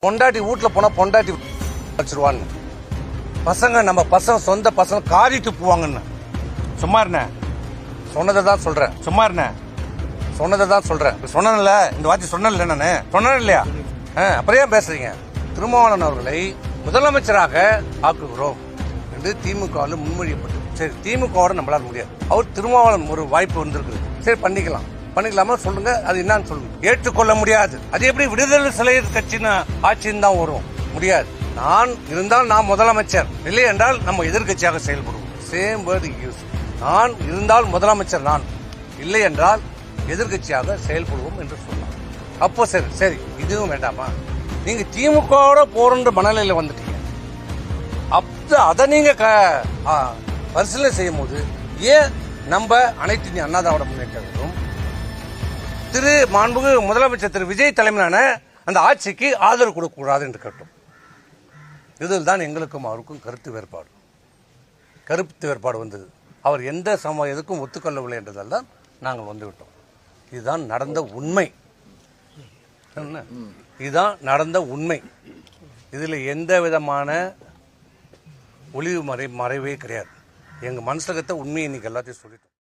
பொண்டாட்டி வீட்டுல போனா பொண்டாட்டி வச்சிருவான்னு பசங்க நம்ம பசங்க சொந்த பசங்க காரி துப்புவாங்கன்னு சும்மா இருந்த சொன்னதை தான் சொல்றேன். சும்மா இருந்த சொன்னதை தான் சொல்றேன். சொன்னல இந்த வார்த்தை சொன்னல நானு சொன்னேன் இல்லையா? அப்புறம் ஏன் பேசுறீங்க? திருமாவளவன் அவர்களை முதலமைச்சராக ஆக்குகிறோம் என்று திமுக முன்மொழியப்பட்டது. சரி, திமுக நம்மளால முடியாது. அவர் திருமாவளவன் ஒரு வாய்ப்பு வந்திருக்குது. சரி, பண்ணிக்கலாமா சொல்லுங்க. அது என்னன்னு சொல்லுங்க. ஏற்றுக்கொள்ள முடியாது. அது எப்படி விடுதலை சிலையர் கட்சின்னு ஆட்சின்னு தான் வரும்? முடியாது. நான் இருந்தால் நான் முதலமைச்சர், இல்லை என்றால் நம்ம எதிர்கட்சியாக செயல்படுவோம். Same word use. நான் இருந்தால் முதலமைச்சர் நான், இல்லை என்றால் எதிர்கட்சியாக செயல்படுவோம் என்று சொன்னார். அப்போ சரி இதுவும் வேண்டாமா? நீங்க திமுக போற மனநிலையில வந்துட்டீங்க. அதை நீங்க பரிசீலனை செய்யும் போது ஏன் நம்ம அனைத்து இந்திய அண்ணா திராவிட முன்னேற்ற கழகம் திரு மாண்புமிகு முதலமைச்சர் திரு விஜய் தலைமையிலான அந்த ஆட்சிக்கு ஆதரவு கொடுக்கக்கூடாது என்று கேட்டோம். இதில் தான் எங்களுக்கும் அவருக்கும் கருத்து வேறுபாடு வந்தது. அவர் எந்த எதுக்கும் ஒத்துக்கொள்ளவில்லை என்றதால் தான் நாங்கள் வந்துவிட்டோம். இதுதான் நடந்த உண்மை. இதுதான் நடந்த உண்மை. இதில் எந்த விதமான ஒளிவு மறைவே கிடையாது. எங்கள் மனசுலகத்தை உண்மையை இன்னைக்கு எல்லாத்தையும் சொல்லிட்டோம்.